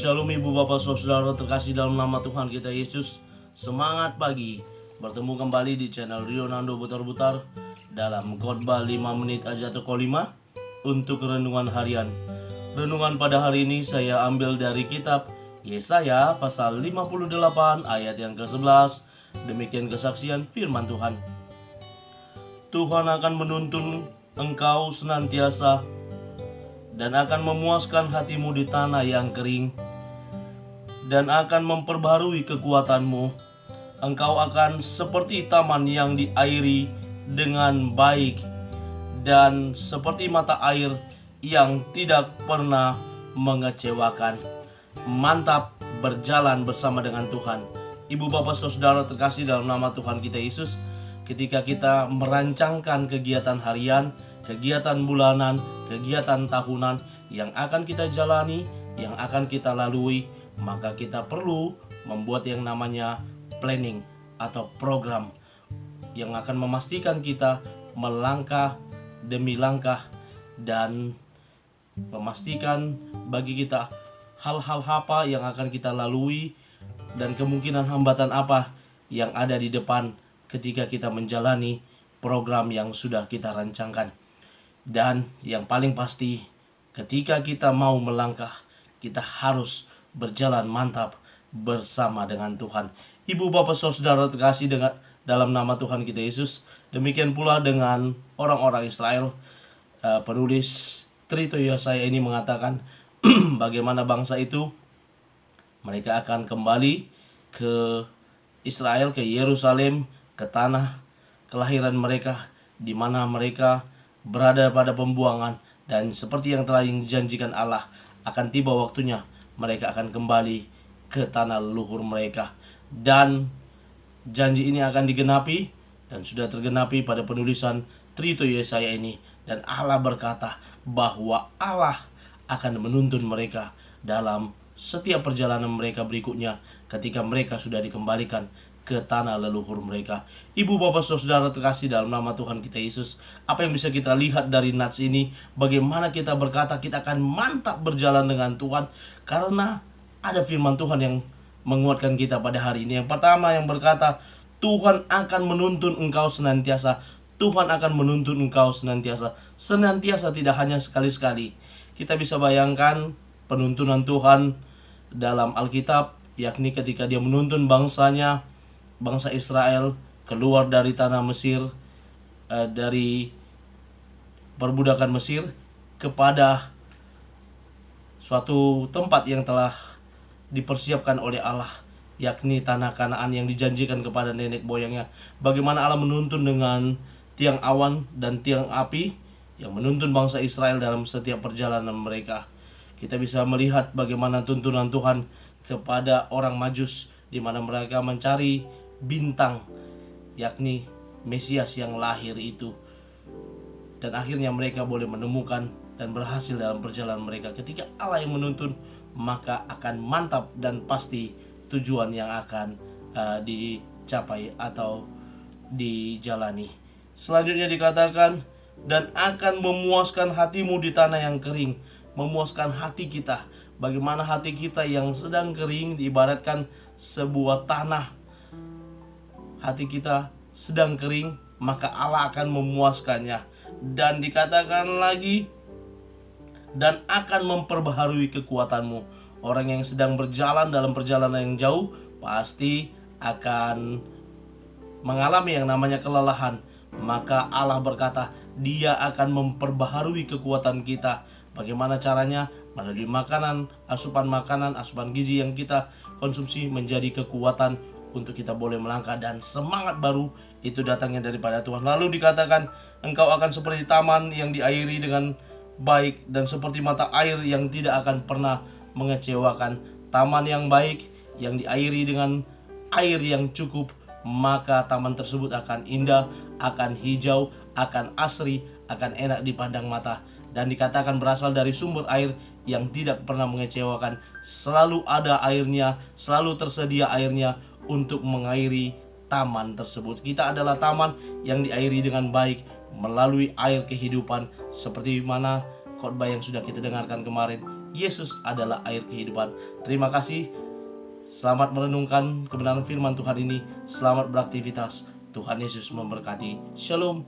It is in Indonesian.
Shalom Ibu Bapak Saudara terkasih dalam nama Tuhan kita Yesus. Semangat pagi, bertemu kembali di channel Rionando Butar-Butar dalam khotbah 5 menit aja toko 5 untuk renungan harian. Renungan pada hari ini saya ambil dari kitab Yesaya pasal 58 ayat yang ke-11. Demikian kesaksian firman Tuhan. Tuhan akan menuntun engkau senantiasa dan akan memuaskan hatimu di tanah yang kering, dan akan memperbarui kekuatanmu. Engkau akan seperti taman yang diairi dengan baik, dan seperti mata air yang tidak pernah mengecewakan. Mantap berjalan bersama dengan Tuhan. Ibu bapak saudara terkasih dalam nama Tuhan kita Yesus, ketika kita merancangkan kegiatan harian, kegiatan bulanan, kegiatan tahunan yang akan kita jalani, yang akan kita lalui, maka kita perlu membuat yang namanya planning atau program yang akan memastikan kita melangkah demi langkah dan memastikan bagi kita hal-hal apa yang akan kita lalui dan kemungkinan hambatan apa yang ada di depan ketika kita menjalani program yang sudah kita rancangkan. Dan yang paling pasti, ketika kita mau melangkah, kita harus berjalan mantap bersama dengan Tuhan. Ibu bapak saudara terkasih dalam nama Tuhan kita Yesus. Demikian pula dengan orang-orang Israel. Penulis Trito Yesaya ini mengatakan bagaimana bangsa itu mereka akan kembali ke Israel, ke Yerusalem, ke tanah kelahiran mereka, di mana mereka berada pada pembuangan, dan seperti yang telah dijanjikan Allah, akan tiba waktunya mereka akan kembali ke tanah leluhur mereka, dan janji ini akan digenapi dan sudah tergenapi pada penulisan Trito Yesaya ini. Dan Allah berkata bahwa Allah akan menuntun mereka dalam setiap perjalanan mereka berikutnya ketika mereka sudah dikembalikan ke tanah leluhur mereka. Ibu bapak saudara terkasih dalam nama Tuhan kita Yesus, apa yang bisa kita lihat dari nats ini? Bagaimana kita berkata kita akan mantap berjalan dengan Tuhan, karena ada firman Tuhan yang menguatkan kita pada hari ini. Yang pertama yang berkata, Tuhan akan menuntun engkau senantiasa. Tuhan akan menuntun engkau senantiasa. Senantiasa, tidak hanya sekali-sekali. Kita bisa bayangkan penuntunan Tuhan dalam Alkitab, yakni ketika dia menuntun bangsanya, bangsa Israel keluar dari tanah Mesir, dari perbudakan Mesir kepada suatu tempat yang telah dipersiapkan oleh Allah, yakni tanah Kanaan yang dijanjikan kepada nenek moyangnya. Bagaimana Allah menuntun dengan tiang awan dan tiang api yang menuntun bangsa Israel dalam setiap perjalanan mereka. Kita bisa melihat bagaimana tuntunan Tuhan kepada orang Majus, di mana mereka mencari bintang, yakni Mesias yang lahir itu, dan akhirnya mereka boleh menemukan dan berhasil dalam perjalanan mereka. Ketika Allah yang menuntun, maka akan mantap dan pasti tujuan yang akan dicapai atau dijalani. Selanjutnya dikatakan, dan akan memuaskan hatimu di tanah yang kering. Memuaskan hati kita. Bagaimana hati kita yang sedang kering, diibaratkan sebuah tanah. Hati kita sedang kering, maka Allah akan memuaskannya. Dan dikatakan lagi, dan akan memperbaharui kekuatanmu. Orang yang sedang berjalan dalam perjalanan yang jauh pasti akan mengalami yang namanya kelelahan. Maka Allah berkata, Dia akan memperbaharui kekuatan kita. Bagaimana caranya? Melalui makanan, asupan gizi yang kita konsumsi menjadi kekuatan untuk kita boleh melangkah, dan semangat baru itu datangnya daripada Tuhan. Lalu dikatakan, engkau akan seperti taman yang diairi dengan baik, dan seperti mata air yang tidak akan pernah mengecewakan. Taman yang baik yang diairi dengan air yang cukup, maka taman tersebut akan indah, akan hijau, akan asri, akan enak dipandang mata. Dan dikatakan berasal dari sumber air yang tidak pernah mengecewakan. Selalu ada airnya, selalu tersedia airnya untuk mengairi taman tersebut. Kita adalah taman yang diairi dengan baik melalui air kehidupan, seperti mana khotbah yang sudah kita dengarkan kemarin. Yesus adalah air kehidupan. Terima kasih. Selamat merenungkan kebenaran firman Tuhan ini. Selamat beraktivitas. Tuhan Yesus memberkati. Shalom.